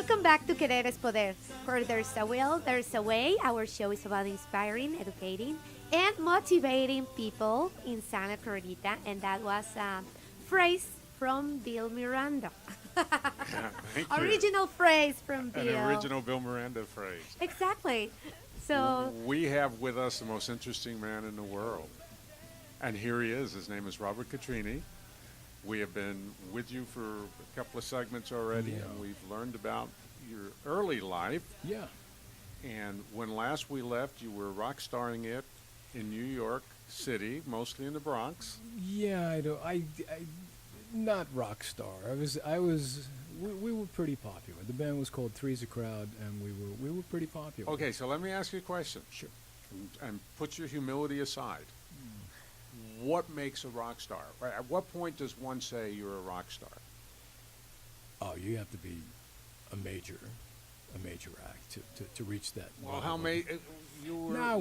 Welcome back to Querer es Poder. Where there's a will, there's a way. Our show is about inspiring, educating, and motivating people in Santa Clarita. And that was a phrase from Bill Miranda. Yeah, thank you. Original phrase from Bill. An original Bill Miranda phrase. Exactly. So We have with us the most interesting man in the world. And here he is. His name is Robert Catrini. We have been with you for a couple of segments already, Yeah. and we've learned about your early life. Yeah. And when last we left, you were rock starring it in New York City, mostly in the Bronx. Yeah, I not rock star. We were pretty popular. The band was called Three's a Crowd, and we were pretty popular. Okay, so let me ask you a question. Sure. And put your humility aside. What makes a rock star? At what point does one say you're a rock star? Oh, you have to be a major act to reach that. Well, level. how many? You were. No,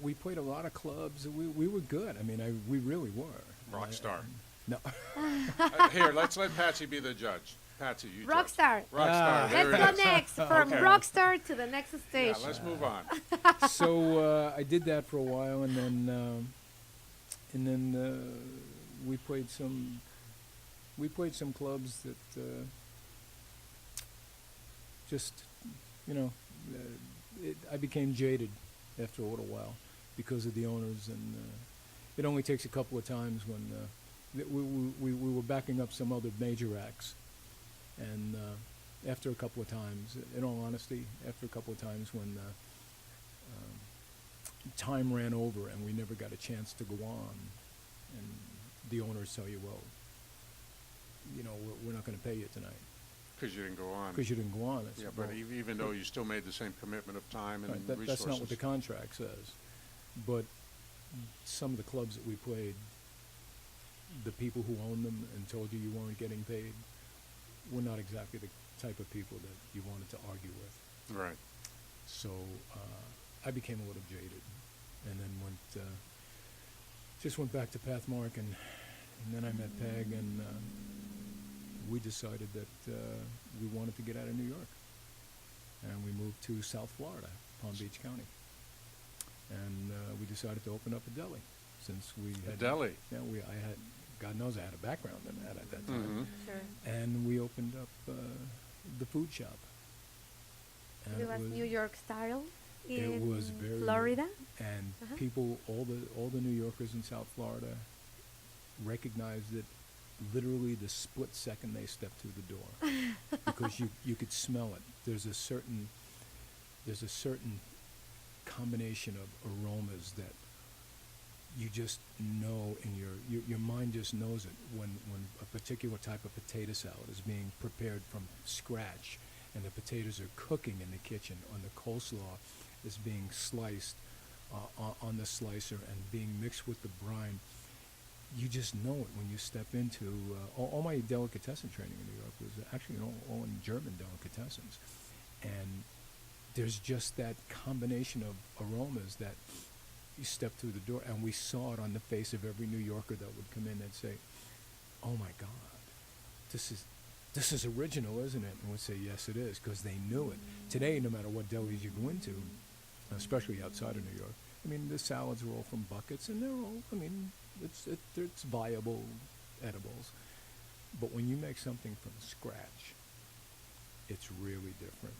we played a lot of clubs. We were good. I mean, we really were. Rock star. No. Here, let's let Patsy be the judge. Patsy, you judge. Rockstar. Rock star. There Let's it go is. next from Okay. Rockstar to the next Yeah, station. let's move on. So I did that for a while, and then we played some clubs that just I became jaded after a little while because of the owners, and it only takes a couple of times when we were backing up some other major acts, and after a couple of times, in all honesty, after a couple of times when time ran over and we never got a chance to go on, and the owners tell you, well, we're not going to pay you tonight Because you didn't go on. because you didn't go on. I Yeah, said, but well, even though you still made the same commitment of time and right, resources. that's not what the contract says. But some of the clubs that we played, the people who owned them and told you weren't getting paid were not exactly the type of people that you wanted to argue with. Right. So I became a little jaded, and then just went back to Pathmark, and then I met Peg, and we decided that we wanted to get out of New York, and we moved to South Florida, Palm Beach County, and we decided to open up a deli, since we had A deli? Yeah, God knows I had a background in that at that time. Mm-hmm. Sure. And we opened up the food shop. And It was New York style in it was very Florida. And Uh-huh. people, all the New Yorkers in South Florida recognized it literally the split second they stepped through the door, because you could smell it. There's a certain combination of aromas that you just know in your mind just knows it when a particular type of potato salad is being prepared from scratch, and the potatoes are cooking in the kitchen, on the coleslaw is being sliced on the slicer and being mixed with the brine. You just know it when you step into all my delicatessen training in New York was actually all in German delicatessens, and there's just that combination of aromas that you step through the door, and we saw it on the face of every New Yorker that would come in and say, "Oh my God, this is original, isn't it?" And we'd say, "Yes, it is," because they knew it. Today, no matter what delis you go into, especially outside of New York, I mean, the salads are all from buckets, and they're all, I mean, it's viable edibles. But when you make something from scratch, it's really different.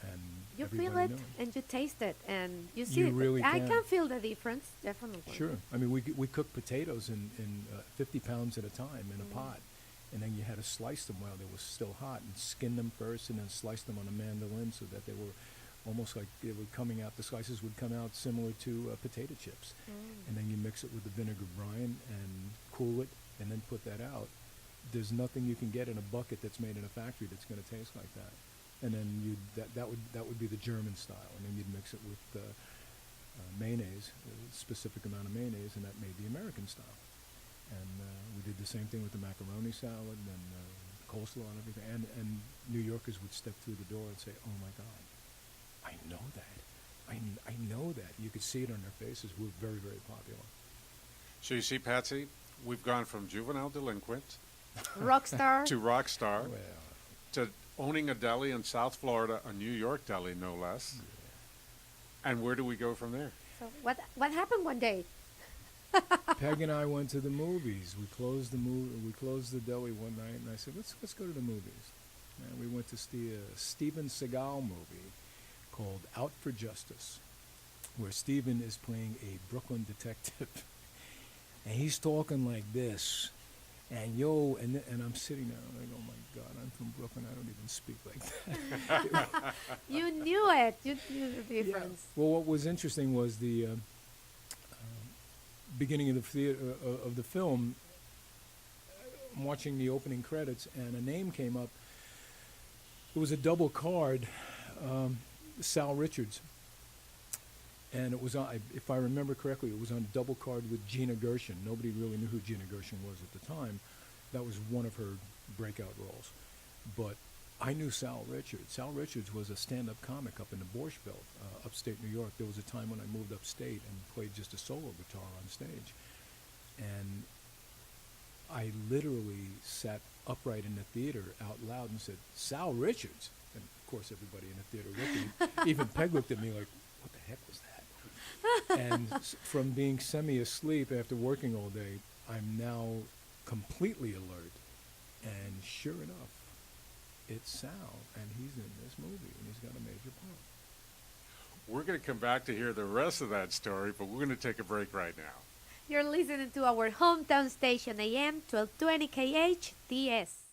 And You feel everybody it knows. and you taste it and you see You it. really I can. can feel the difference, definitely. Sure. I mean, we cooked potatoes in 50 pounds at a time in a pot, and then you had to slice them while they were still hot, and skin them first, and then slice them on a mandolin so that they were almost like they were coming out. The slices would come out similar to potato chips, and then you mix it with the vinegar brine and cool it, and then put that out. There's nothing you can get in a bucket that's made in a factory that's going to taste like that. And then that would be the German style, and then you'd mix it with mayonnaise, a specific amount of mayonnaise, and that made the American style. And we did the same thing with the macaroni salad and coleslaw and everything. And New Yorkers would step through the door and say, "Oh my God, I know that. I know that." You could see it on their faces. We're very, very popular. So you see, Patsy, we've gone from juvenile delinquent Rockstar. to rock star Well, to owning a deli in South Florida, a New York deli, no less. And where do we go from there? So what happened one day? Peg and I went to the movies. We closed the deli one night, and I said, let's go to the movies. And we went to see a Steven Seagal movie called Out for Justice, where Steven is playing a Brooklyn detective. And he's talking like this. And and I'm sitting there, and I go, oh my God, I'm from Brooklyn. I don't even speak like that. You knew it. You knew the difference. Well, what was interesting was the beginning of the film. I'm watching the opening credits, and a name came up. It was a double card, Sal Richards, and it was on. If I remember correctly, it was on a double card with Gina Gershon. Nobody really knew who Gina Gershon was at the time. That was one of her breakout roles, but I knew Sal Richards. Sal Richards was a stand-up comic up in the Borscht Belt, upstate New York. There was a time when I moved upstate and played just a solo guitar on stage. And I literally sat upright in the theater out loud and said, Sal Richards. And of course everybody in the theater looked at me. Even Peg looked at me like, what the heck was that? And from being semi-asleep after working all day, I'm now completely alert. And sure enough, it's Sal, and he's in this movie, and he's got a major part. We're going to come back to hear the rest of that story, but we're going to take a break right now. You're listening to our hometown station AM 1220 KHTS.